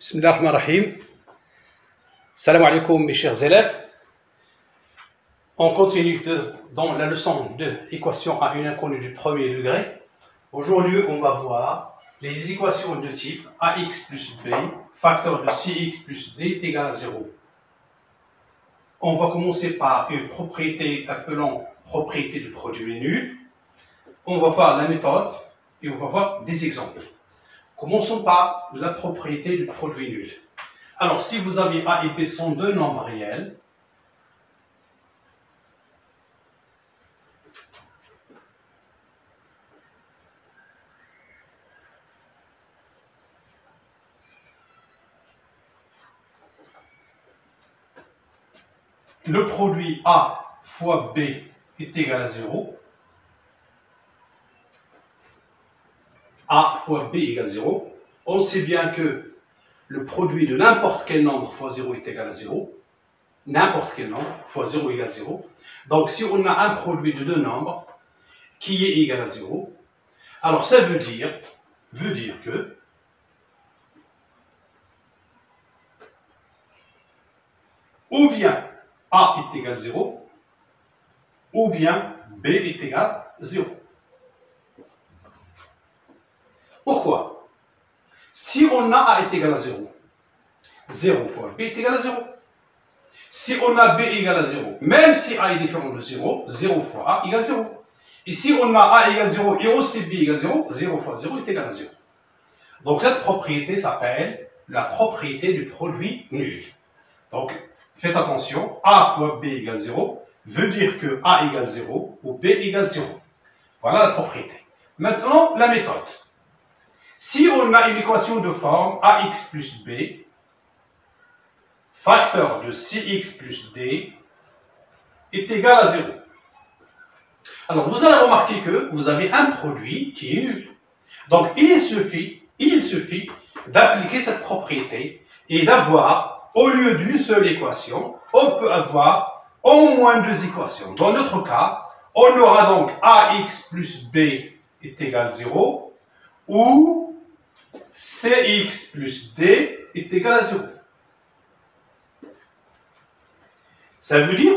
Bismillah ar-Rahman ar-Rahim. Salam alaikum mes chers élèves. On continue dans la leçon de équation à une inconnue du premier degré. Aujourd'hui, on va voir les équations de type ax plus b, facteur de cx plus d est égal à 0. On va commencer par une propriété appelons propriété du produit nul. On va voir la méthode et on va voir des exemples. Commençons par la propriété du produit nul. Alors, si vous avez A et B sont deux nombres réels, le produit A fois B est égal à 0. A fois B égale 0. On sait bien que le produit de n'importe quel nombre fois 0 est égal à 0. N'importe quel nombre fois 0 égale 0. Donc, si on a un produit de deux nombres qui est égal à 0, alors ça veut dire que ou bien A est égal à 0, ou bien B est égal à 0. Pourquoi? Si on a A est égal à 0, 0 fois B est égal à 0. Si on a B égale à 0, même si A est différent de 0, 0 fois A égale 0. Et si on a A égale 0 et aussi B égale 0, 0 fois 0 est égal à 0. Donc cette propriété s'appelle la propriété du produit nul. Donc faites attention, A fois B égale 0 veut dire que A égale 0 ou B égale 0. Voilà la propriété. Maintenant, la méthode. Si on a une équation de forme AX plus B, facteur de CX plus D est égal à 0. Alors, vous allez remarquer que vous avez un produit qui est nul. Donc, il suffit d'appliquer cette propriété et d'avoir, au lieu d'une seule équation, on peut avoir au moins deux équations. Dans notre cas, on aura donc AX plus B est égal à 0 ou CX plus D est égal à 0. Ça veut dire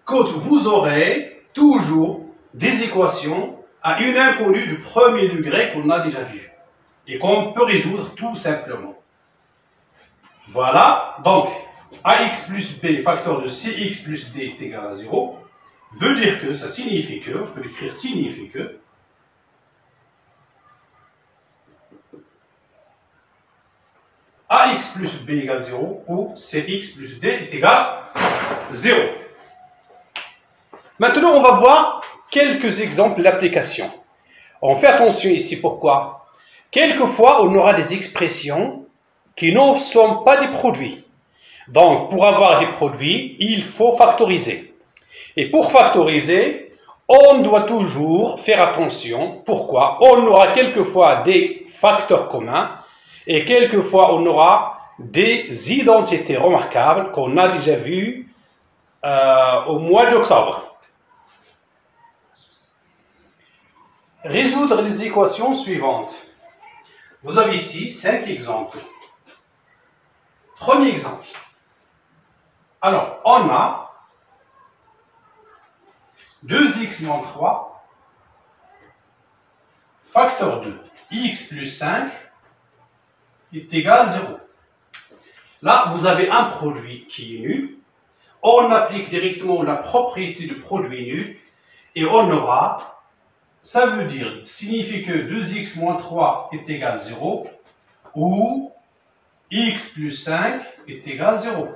que vous aurez toujours des équations à une inconnue du premier degré qu'on a déjà vu et qu'on peut résoudre tout simplement. Voilà, donc AX plus B facteur de CX plus D est égal à 0 veut dire que, ça signifie que, on peut l'écrire signifie que AX plus B égale 0 ou CX plus D est égal à 0. Maintenant, on va voir quelques exemples d'application. On fait attention ici, pourquoi? Quelquefois, on aura des expressions qui ne sont pas des produits. Donc, pour avoir des produits, il faut factoriser. Et pour factoriser, on doit toujours faire attention. Pourquoi? On aura quelquefois des facteurs communs et quelquefois on aura des identités remarquables qu'on a déjà vues au mois d'octobre. Résoudre les équations suivantes. Vous avez ici 5 exemples. Premier exemple. Alors, on a 2x moins 3, facteur de x plus 5 est égal à 0. Là, vous avez un produit qui est nul. On applique directement la propriété du produit nul et on aura, ça veut dire, signifie que 2x moins 3 est égal à 0 ou x plus 5 est égal à 0.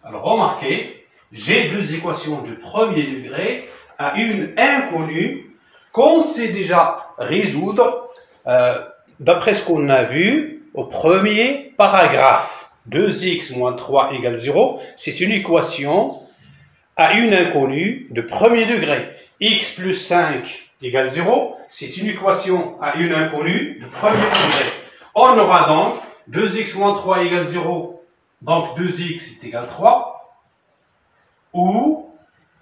Alors remarquez, j'ai deux équations de premier degré à une inconnue qu'on sait déjà résoudre d'après ce qu'on a vu au premier paragraphe. 2x moins 3 égale 0, c'est une équation à une inconnue de premier degré. X plus 5 égale 0, c'est une équation à une inconnue de premier degré. On aura donc 2x moins 3 égale 0, donc 2x est égal à 3, ou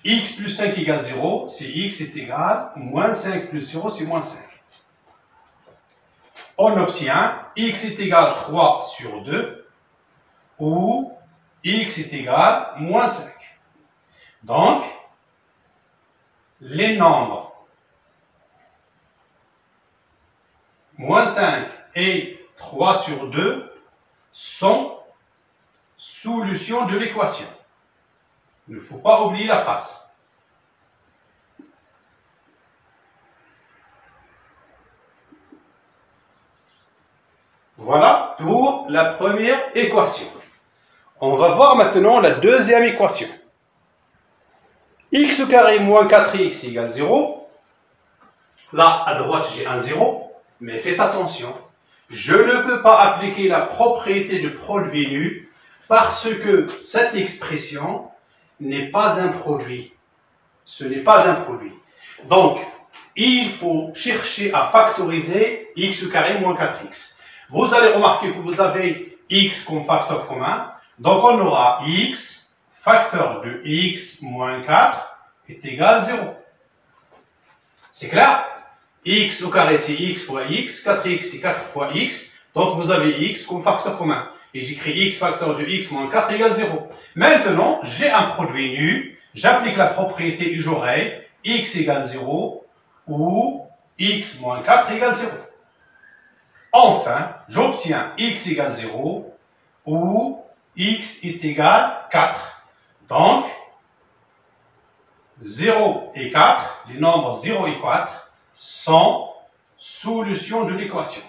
x plus 5 égale 0, c'est x est égal à moins 5 plus 0, c'est moins 5. on obtient x est égal à 3 sur 2 ou x est égal à moins 5. Donc, les nombres moins 5 et 3 sur 2 sont solutions de l'équation. Il ne faut pas oublier la phrase. Voilà pour la première équation. On va voir maintenant la deuxième équation. X au carré moins 4x égale 0. Là, à droite, j'ai un 0. Mais faites attention. Je ne peux pas appliquer la propriété de produit nu parce que cette expression n'est pas un produit. Ce n'est pas un produit. Donc, il faut chercher à factoriser x au carré moins 4x. Vous allez remarquer que vous avez x comme facteur commun. Donc, on aura x, facteur de x moins 4 est égal à 0. C'est clair? X au carré, c'est x fois x. 4x, c'est 4 fois x. Donc, vous avez x comme facteur commun. Et j'écris x facteur de x moins 4 égale 0. Maintenant, j'ai un produit nu. J'applique la propriété et j'aurai x égale 0 ou x moins 4 égale 0. Enfin, j'obtiens x égale 0 ou x est égal à 4. Donc, 0 et 4, les nombres 0 et 4, sont solutions de l'équation.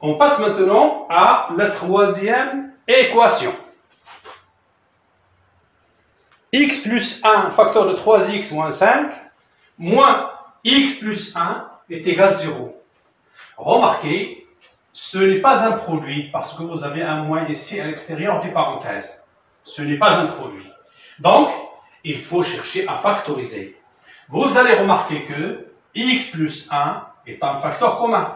On passe maintenant à la troisième équation. X plus 1, facteur de 3x moins 5, moins x plus 1 est égal à 0. Remarquez, ce n'est pas un produit parce que vous avez un moins ici à l'extérieur des parenthèses. Ce n'est pas un produit. Donc, il faut chercher à factoriser. Vous allez remarquer que x plus 1 est un facteur commun.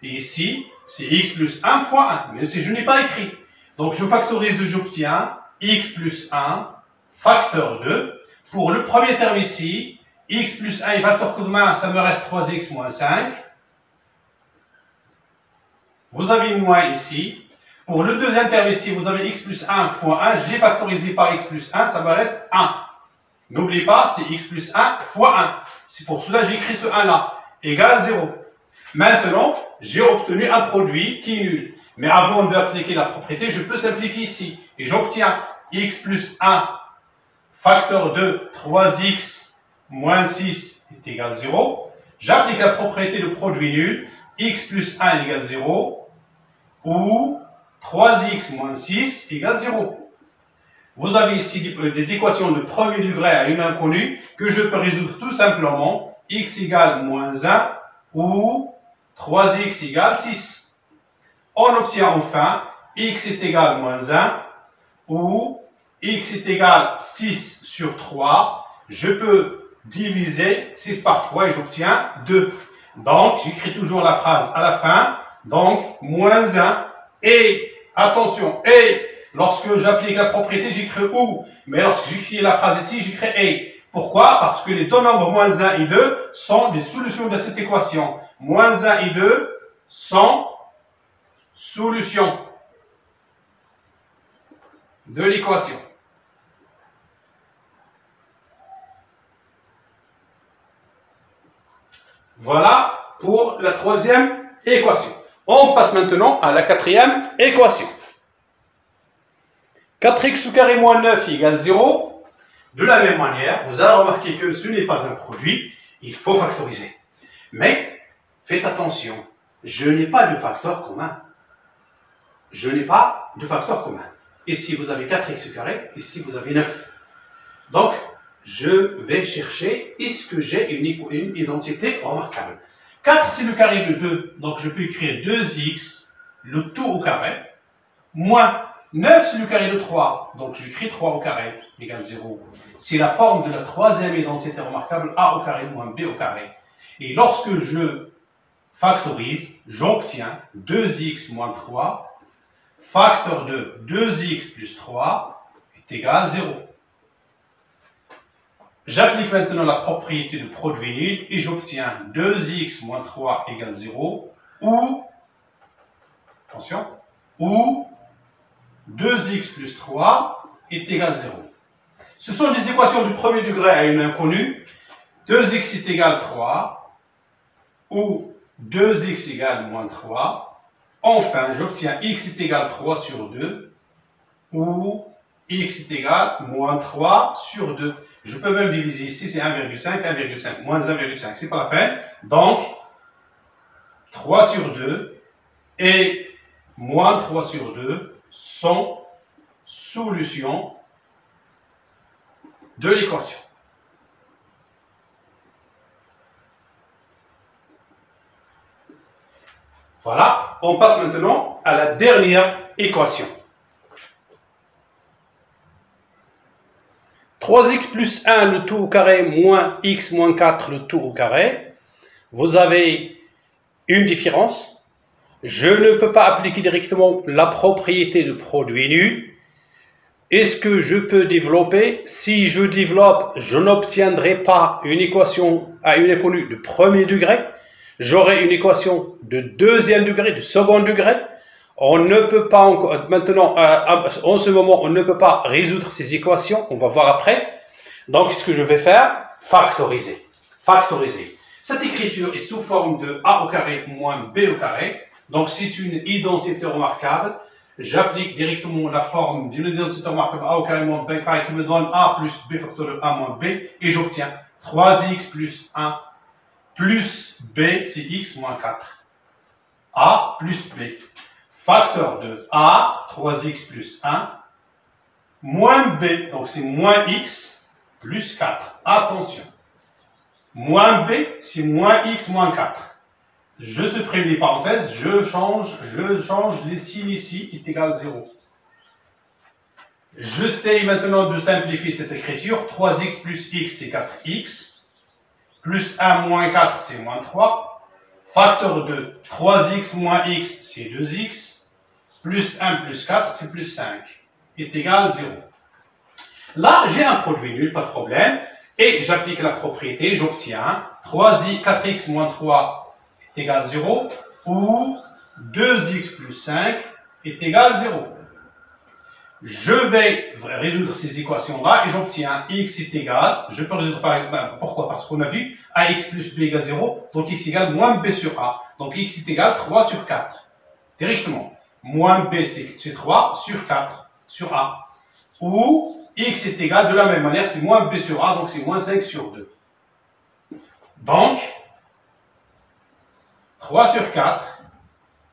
Et ici, c'est x plus 1 fois 1, même si je n'ai pas écrit. Donc, je factorise, j'obtiens x plus 1 facteur 2. Pour le premier terme ici, x plus 1 est facteur commun, ça me reste 3x moins 5. Vous avez moins ici. Pour le deuxième terme ici, vous avez x plus 1 fois 1. J'ai factorisé par x plus 1, ça me reste 1. N'oubliez pas, c'est x plus 1 fois 1. C'est pour cela que j'ai écrit ce 1 là, égal 0. Maintenant, j'ai obtenu un produit qui est nul. Mais avant d'appliquer la propriété, je peux simplifier ici. Et j'obtiens x plus 1 facteur de 3x moins 6 est égal à 0. J'applique la propriété de produit nul. X plus 1 égale 0. Ou 3x moins 6 égale 0. Vous avez ici des équations de premier degré à une inconnue que je peux résoudre tout simplement. X égale moins 1 ou 3x égale 6. On obtient enfin x est égal à moins 1 ou x est égal à 6 sur 3. Je peux diviser 6 par 3 et j'obtiens 2. Donc, j'écris toujours la phrase à la fin. Donc, moins 1 et, attention, et, lorsque j'applique la propriété, j'écris ou. Mais lorsque j'écris la phrase ici, j'écris et. Pourquoi? Parce que les deux nombres moins 1 et 2 sont des solutions de cette équation. Moins 1 et 2 sont solutions de l'équation. Voilà pour la troisième équation. On passe maintenant à la quatrième équation. 4x au carré moins 9 égale 0. De la même manière, vous allez remarquer que ce n'est pas un produit, il faut factoriser. Mais, faites attention, je n'ai pas de facteur commun. Je n'ai pas de facteur commun. Ici, vous avez 4x au carré, ici, vous avez 9. Donc, je vais chercher, est-ce que j'ai une identité remarquable? 4, c'est le carré de 2, donc je peux écrire 2x, le tout au carré, moins 9, c'est le carré de 3, donc j'écris 3 au carré, égale 0. C'est la forme de la troisième identité remarquable, a au carré moins b au carré. Et lorsque je factorise, j'obtiens 2x moins 3, facteur de 2x plus 3, est égal à 0. J'applique maintenant la propriété de produit nul et j'obtiens 2x moins 3 égale 0 ou, attention, ou 2x plus 3 est égal à 0. Ce sont des équations du premier degré à une inconnue. 2x est égal à 3 ou 2x égale moins 3. Enfin, j'obtiens x est égal à 3 sur 2 ou x est égal à moins 3 sur 2. Je peux même diviser ici, c'est 1,5, 1,5, moins 1,5, c'est pas la peine. Donc, 3 sur 2 et moins 3 sur 2 sont solutions de l'équation. Voilà, on passe maintenant à la dernière équation. 3x plus 1 le tout au carré moins x moins 4 le tout au carré. Vous avez une différence. Je ne peux pas appliquer directement la propriété de produit nul. Est-ce que je peux développer? Si je développe, je n'obtiendrai pas une équation à une inconnue de premier degré. J'aurai une équation de deuxième degré, de second degré. On ne peut pas encore, maintenant, en ce moment, on ne peut pas résoudre ces équations. On va voir après. Donc, ce que je vais faire, factoriser. Factoriser. Cette écriture est sous forme de a au carré moins b au carré. Donc, c'est une identité remarquable. J'applique directement la forme d'une identité remarquable a au carré moins b carré qui me donne a plus b facteur de a moins b. Et j'obtiens 3x plus 1 plus b, c'est x moins 4. A plus b. Facteur de a, 3x plus 1, moins b, donc c'est moins x plus 4. Attention. Moins b, c'est moins x moins 4. Je supprime les parenthèses, je change les signes ici, qui est égal à 0. J'essaie maintenant de simplifier cette écriture. 3x plus x, c'est 4x. Plus 1 moins 4, c'est moins 3. Facteur de 3x moins x, c'est 2x. Plus 1 plus 4, c'est plus 5. Est égal à 0. Là, j'ai un produit nul, pas de problème. Et j'applique la propriété, j'obtiens 4x moins 3 est égal à 0. Ou 2x plus 5 est égal à 0. Je vais résoudre ces équations-là et j'obtiens x est égal, je peux résoudre par exemple, pourquoi? Parce qu'on a vu ax plus b égale 0, donc x égale moins b sur a. Donc x est égal 3 sur 4. Directement. Moins b c'est 3 sur 4 sur a. Ou x est égal de la même manière, c'est moins b sur a, donc c'est moins 5 sur 2. Donc, 3 sur 4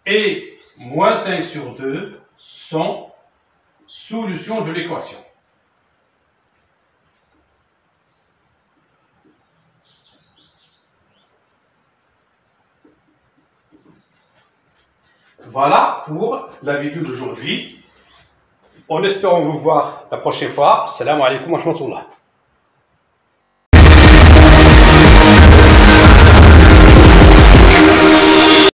et moins 5 sur 2 sont solutions de l'équation. Voilà pour la vidéo d'aujourd'hui. En espérant vous voir la prochaine fois. Assalamu alaikum wa rahmatullah.